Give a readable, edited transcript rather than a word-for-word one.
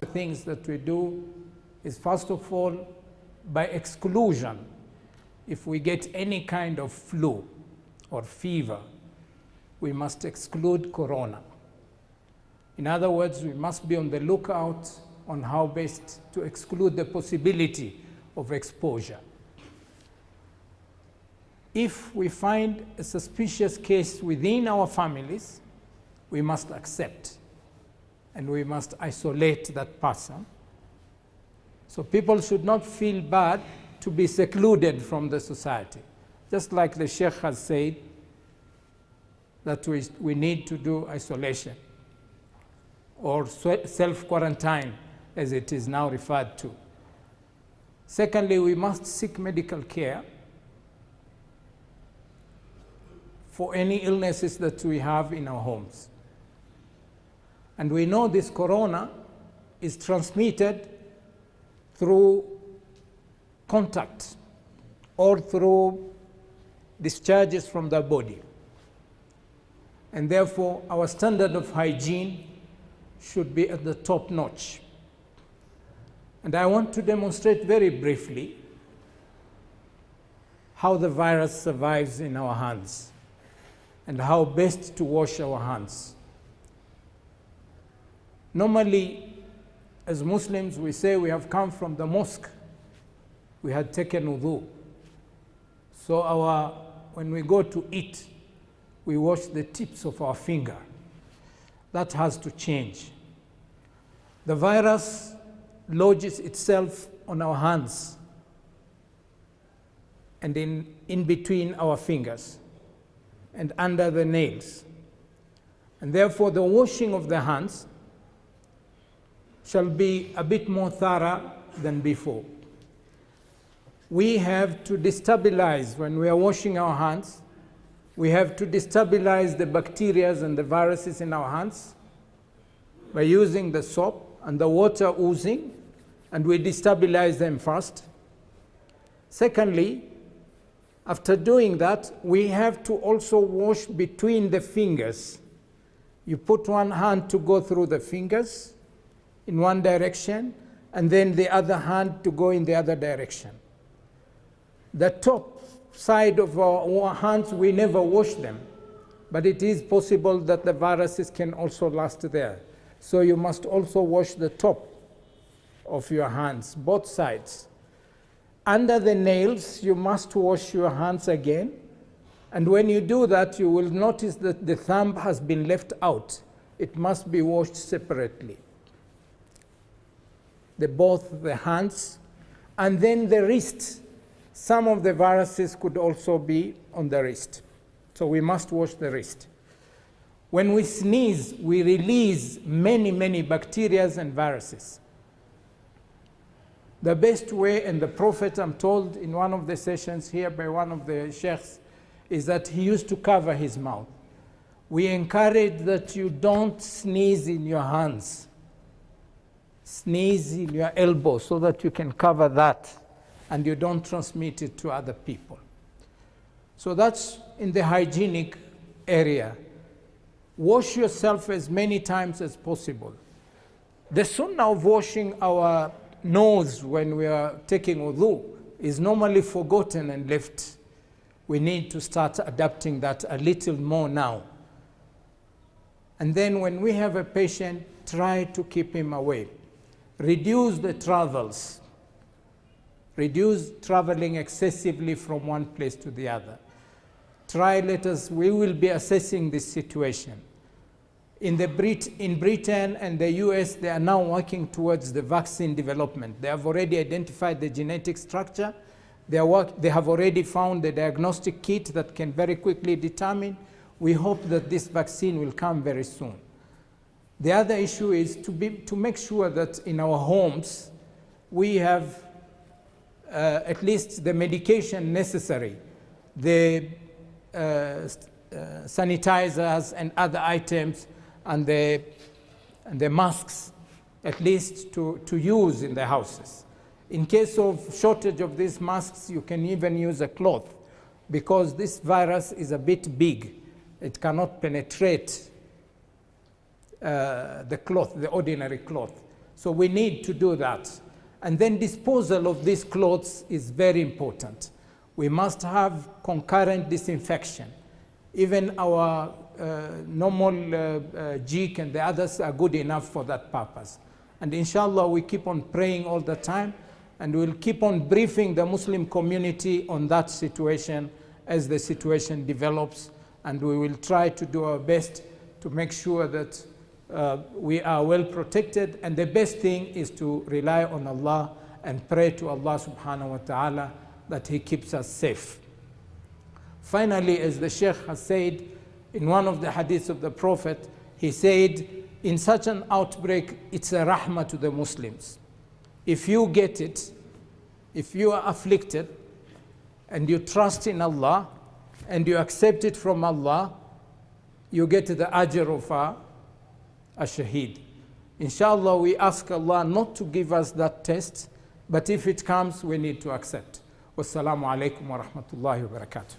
The things that we do is, first of all, by exclusion. If we get any kind of flu or fever, we must exclude corona. In other words, we must be on the lookout on how best to exclude the possibility of exposure. If we find a suspicious case within our families, we must accept and we must isolate that person. So people should not feel bad to be secluded from the society. Just like the Sheikh has said, that we need to do isolation or self-quarantine, as it is now referred to. Secondly, we must seek medical care for any illnesses that we have in our homes. And we know this corona is transmitted through contact or through discharges from the body. And therefore, our standard of hygiene should be at the top notch. And I want to demonstrate very briefly how the virus survives in our hands and how best to wash our hands. Normally, as Muslims, we say we have come from the mosque. We had taken wudu. So when we go to eat, we wash the tips of our finger. That has to change. The virus lodges itself on our hands and in between our fingers and under the nails. And therefore, the washing of the hands shall be a bit more thorough than before. We have to destabilize, when we are washing our hands, we have to destabilize the bacteria and the viruses in our hands by using the soap and the water oozing, and we destabilize them first. Secondly, after doing that, we have to also wash between the fingers. You put one hand to go through the fingers in one direction, and then the other hand to go in the other direction. The top side of our hands, we never wash them, but it is possible that the viruses can also last there. So you must also wash the top of your hands, both sides. Under the nails, you must wash your hands again. And when you do that, you will notice that the thumb has been left out. It must be washed separately. Both the hands, and then the wrist. Some of the viruses could also be on the wrist. So we must wash the wrist. When we sneeze, we release many bacteria and viruses. The best way, and the Prophet, I'm told in one of the sessions here by one of the sheikhs, is that he used to cover his mouth. We encourage that you don't sneeze in your hands. Sneeze in your elbow so that you can cover that and you don't transmit it to other people. So that's in the hygienic area. Wash yourself as many times as possible. The sunnah of washing our nose when we are taking wudu is normally forgotten and left. We need to start adapting that a little more now. And then when we have a patient, try to keep him away. Reduce the travels. Reduce traveling excessively from one place to the other. We will be assessing this situation. In Britain and the US, they are now working towards the vaccine development. They have already identified the genetic structure. They have already found the diagnostic kit that can very quickly determine. We hope that this vaccine will come very soon. The other issue is to make sure that in our homes, we have at least the medication necessary, the sanitizers and other items, and the masks, at least to use in the houses. In case of shortage of these masks, you can even use a cloth, because this virus is a bit big. It cannot penetrate the cloth, the ordinary cloth. So we need to do that. And then disposal of these clothes is very important. We must have concurrent disinfection. Even our normal jik and the others are good enough for that purpose. And inshallah, we keep on praying all the time, and we'll keep on briefing the Muslim community on that situation as the situation develops, and we will try to do our best to make sure that we are well protected. And the best thing is to rely on Allah and pray to Allah subhanahu wa ta'ala that He keeps us safe. Finally, as the Sheikh has said, in one of the hadiths of the Prophet, he said, in such an outbreak, it's a rahmah to the Muslims. If you get it, if you are afflicted, and you trust in Allah, and you accept it from Allah, you get the ajr of a shaheed. Inshallah, we ask Allah not to give us that test, but if it comes, we need to accept. Wassalamu alaikum wa rahmatullahi wa barakatuh.